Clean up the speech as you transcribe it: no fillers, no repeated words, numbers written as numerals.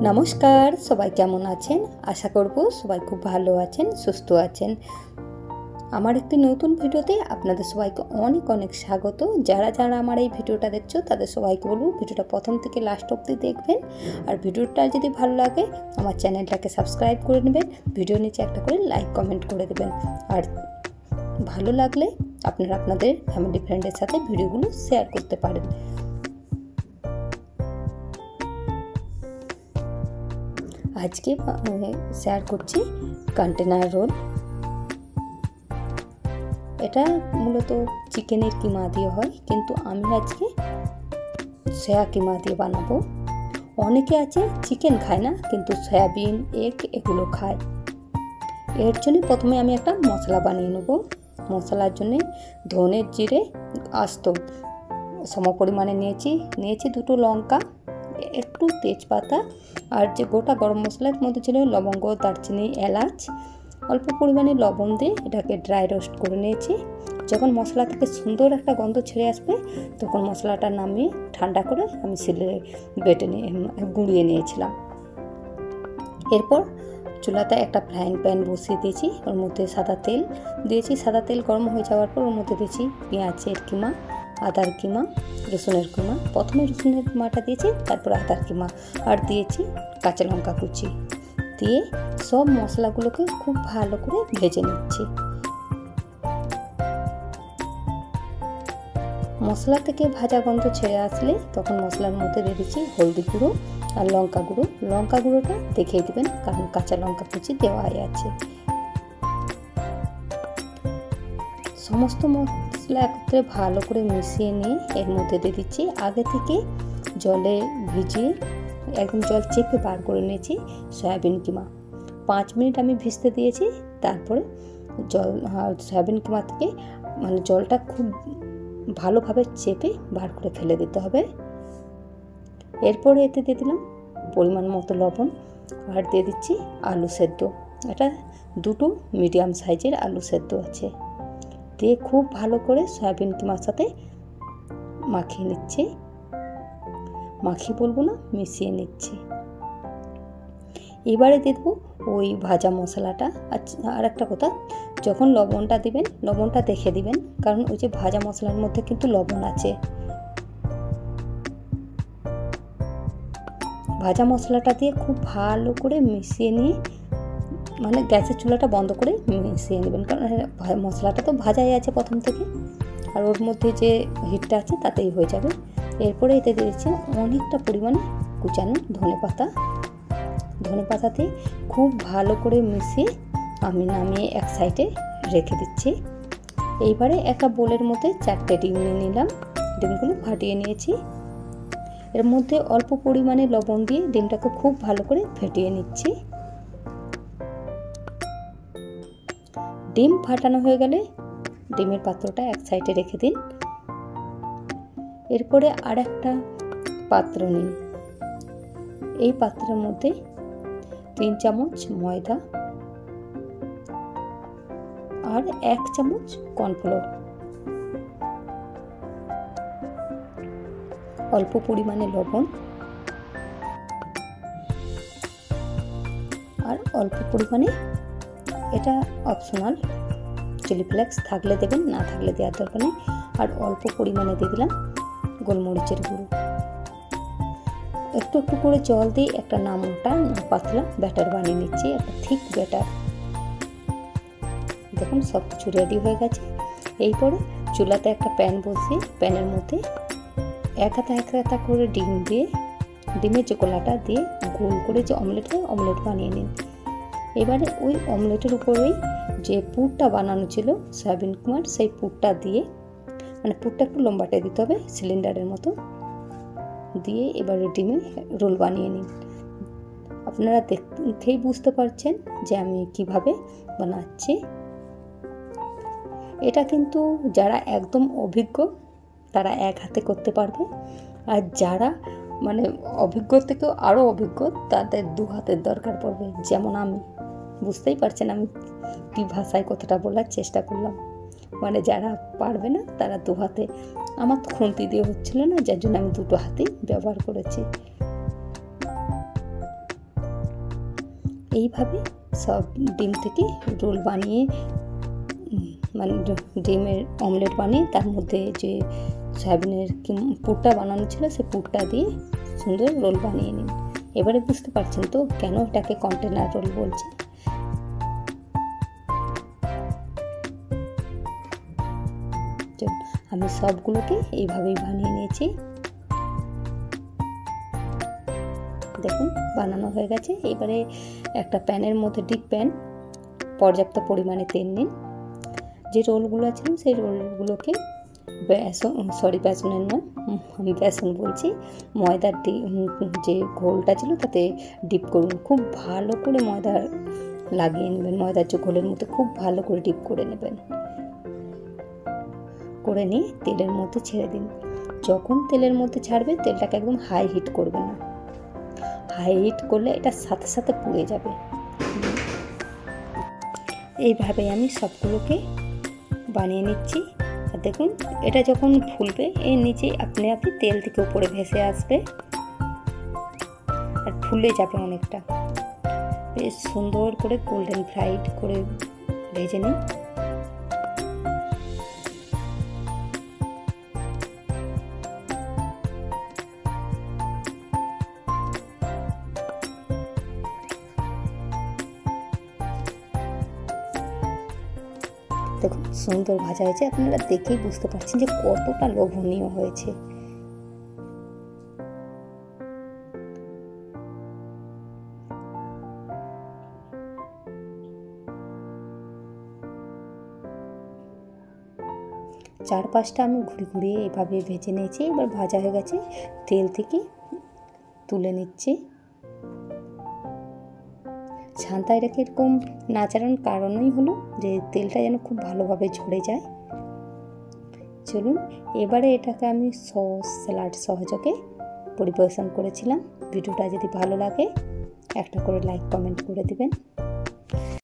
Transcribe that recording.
নমস্কার, সবাই কেমন আছেন? আশা করব সবাই খুব ভালো আছেন, সুস্থ আছেন। আমার একটি নতুন ভিডিওতে আপনাদের সবাইকে অনেক অনেক স্বাগত। যারা যারা আমার এই ভিডিওটা দেখছো তাদের সবাইকে বলবো ভিডিওটা প্রথম থেকে লাস্ট অবধি দেখবেন। আর ভিডিওটা যদি ভালো লাগে আমার চ্যানেলটাকে সাবস্ক্রাইব করে নেবেন, ভিডিও নিচে একটা করে লাইক কমেন্ট করে দেবেন। আর ভালো লাগলে আপনারা আপনাদের ফ্যামিলি ফ্রেন্ডের সাথে ভিডিওগুলো শেয়ার করতে পারেন। আজকে শেয়ার করছি কন্টেনার রোল। এটা মূলত চিকেনের কিমা দিয়ে হয়, কিন্তু আমি আজকে সয়া কিমা দিয়ে বানাবো। অনেকে আছে চিকেন খায় না, কিন্তু সয়াবিন এগ এগুলো খায়। এর জন্য প্রথমে আমি একটা মশলা বানিয়ে নেব। মশলার জন্য ধনে জিরে আস্ত সম পরিমাণে নিয়েছি দুটো লঙ্কা, একটু তেজপাতা, আর যে গোটা গরম মশলার মধ্যে ছিল লবঙ্গ, দারচিনি, এলাচ, অল্প পরিমাণে লবণ দিয়ে এটাকে ড্রাই রোস্ট করে নিয়েছি। যখন মশলা থেকে সুন্দর একটা গন্ধ ছেড়ে আসবে তখন মশলাটা নামিয়ে ঠান্ডা করে আমি শিলে বেটে গুঁড়িয়ে নিয়েছিলাম। এরপর চুলাতে একটা ফ্রাইং প্যান বসিয়ে দিয়েছি, ওর মধ্যে সাদা তেল দিয়েছি। সাদা তেল গরম হয়ে যাওয়ার পর ওর মধ্যে দিয়েছি পেঁয়াজের কিমা, আদার কিমা, রসুনের কিমা। প্রথমে রসুনের কিমাটা দিয়েছি, তারপর আদার কিমা, আর দিয়েছি কাঁচা লঙ্কা কুচি দিয়ে সব মশলাগুলোকে খুব ভালো করে ভেজে নিচ্ছি। মশলা থেকে ভাজা গন্ধ ছেড়ে আসলে তখন মশলার মধ্যে দিয়ে দিচ্ছি হলদি গুঁড়ো আর লঙ্কা গুঁড়ো। লঙ্কা গুঁড়োটা দেখিয়ে দেবেন, কারণ কাঁচা লঙ্কা কুচি দেওয়াই আছে। সমস্ত মশলা একত্রে ভালো করে মিশিয়ে নিয়ে এর মধ্যে দিয়ে দিচ্ছি আগে থেকে জলে ভিজিয়ে একদম জল চেপে বার করে নিয়েছি সয়াবিন কিমা। 5 মিনিট আমি ভিজতে দিয়েছি। তারপরে সয়াবিন কিমা থেকে জলটা খুব ভালোভাবে চেপে বার করে ফেলে দিতে হবে। এরপরে এতে দিয়ে দিলাম পরিমাণ মতো লবণ, আর দিয়ে দিচ্ছি আলু সেদ্ধ। এটা দুটো মিডিয়াম সাইজের আলু সেদ্ধ আছে, দিয়ে খুব ভালো করে সয়াবিন কিমার সাথে মাখিয়ে নিচ্ছি। মাখিয়ে বলবো না, মিশিয়ে নিচ্ছি। এবারে দিয়ে দেবো ওই ভাজা মশলাটা। আর একটা কথা, যখন লবণটা দিবেন লবণটা দেখে দিবেন, কারণ ওই যে ভাজা মশলার মধ্যে কিন্তু লবণ আছে। ভাজা মশলাটা দিয়ে খুব ভালো করে মিশিয়ে নিয়ে গ্যাসের চুলাটা বন্ধ করে মিশিয়ে নেবেন, কারণ মশলাটা তো ভাজাই আছে প্রথম থেকে, আর ওর মধ্যে যে হিটটা আছে তাতেই হয়ে যাবে। এরপরে এতে দিয়েছি অনেকটা পরিমাণে কুচানো ধনে পাতাতে খুব ভালো করে মিশিয়ে আমি নামিয়ে এক সাইডে রেখে দিচ্ছি। এইবারে একটা বোলের মধ্যে 4টে ডিম নিয়ে নিলাম, ডিমগুলো ফাটিয়ে নিয়েছি। এর মধ্যে অল্প পরিমাণে লবণ দিয়ে ডিমটাকে খুব ভালো করে ফেটিয়ে নিচ্ছি। ডিম ফাটানো হয়ে গেলে ডিমের পাত্রটা এক সাইডে রেখে দিন। এরপরে আর একটা পাত্র নিন। এই পাত্রের মধ্যে 3 চামচ ময়দা আর 1 চামচ কর্নফ্লোর, অল্প পরিমাণে লবণ আর অল্প পরিমাণে, এটা অপশনাল, চিলি ফ্লেক্স থাকলে দেবেন, না থাকলে দেওয়ার দরকার নেই। আর অল্প পরিমাণে দিয়ে দিলাম গোলমরিচের গুঁড়ো। একটু একটু করে জল দিয়ে একটা না মোটা না পাতলা ব্যাটার বানিয়ে নিচ্ছি, একটা ঠিক ব্যাটার। দেখুন সব কিছু রেডি হয়ে গেছে। এরপরে চুলাতে একটা প্যান বসিয়ে প্যানের মধ্যে এক হাতা করে ডিম দিয়ে, ডিমের যে গোলাটা দিয়ে গোল করে যে অমলেট হয় অমলেট বানিয়ে নিন। এবারে ওই অমলেটের উপরেই যে পুরটা বানানো ছিল সয়াবিন কিমার, সেই পুরটা দিয়ে, পুরটা একটু লম্বাটে দিতে হবে সিলিন্ডারের মতো, দিয়ে এবারে ডিমে রোল বানিয়ে নিন। আপনারা দেখেই বুঝতে পারছেন যে আমি কিভাবে বানাচ্ছি। এটা কিন্তু যারা একদম অভিজ্ঞ তারা এক হাতে করতে পারবে, আর যারা অভিজ্ঞ থেকেও আরও অভিজ্ঞ তাদের 2 হাতের দরকার পড়বে। যেমন আমি, বুঝতেই পারছেন আমি কি ভাষায় কথাটা বলার চেষ্টা করলাম। যারা পারবে না তারা 2 হাতে, আমার তো খুন্তি দিয়ে হচ্ছিল না, যার জন্য আমি 2টো হাতেই ব্যবহার করেছি। এইভাবে সব ডিম থেকে রোল বানিয়ে মানে ডিমের অমলেট বানিয়ে তার মধ্যে যে সয়াবিনের পুরটা বানানো ছিল সে পুরটা দিয়ে সুন্দর রোল বানিয়ে নিন। এবারে বুঝতে পারছেন তো কেন এটাকে কন্টেনার রোল বলছে। আমি সবগুলোকে এইভাবেই বানিয়ে নিয়েছি। দেখুন বানানো হয়ে গেছে। এবারে একটা প্যানের মধ্যে ডিপ প্যান, পর্যাপ্ত পরিমাণে তেল নিন। যে রোলগুলো ছিল সেই রোলগুলোকে বেসনের নয়, আমি বেসন বলছি, ময়দার যে ঘোলটা ছিল তাতে ডিপ করুন। খুব ভালো করে ময়দা লাগিয়ে নেবেন, ময়দার যে ঘোলের মধ্যে খুব ভালো করে ডিপ করে নেবেন। করে নিয়ে তেলের মধ্যে ছেড়ে দিন। যখন তেলের মধ্যে ছাড়বে তেলটাকে একদম হাই হিট করবেন না, হাই হিট করলে এটা সাথে সাথে পুড়ে যাবে। এইভাবে আমি সবগুলোকে বানিয়ে নিচ্ছি। আর দেখুন এটা যখন ফুলবে এর নিচে আপনি তেল থেকে উপরে ভেসে আসবে আর ফুলে যাবে অনেকটা। বেশ সুন্দর করে গোল্ডেন ফ্রাইড করে ভেজে নিন। দেখুন সুন্দর ভাজা হয়েছে, আপনারা দেখেই বুঝতে পারছেন যে কতটা লোভনীয় হয়েছে। চার পাঁচটা আমি ঘুরিয়ে এইভাবে ভেজে নিয়েছি। এবার ভাজা হয়ে গেছে, তেল থেকে তুলে নিচ্ছি। ছান্তায় রেখে এরকম নাচানোর কারণই হলো যে তেলটা যেন খুব ভালোভাবে ঝরে যায়। চলুন এবারে এটাকে আমি সস স্যালাড সহযোগে পরিবেশন করেছিলাম। ভিডিওটা যদি ভালো লাগে একটা করে লাইক কমেন্ট করে দিবেন।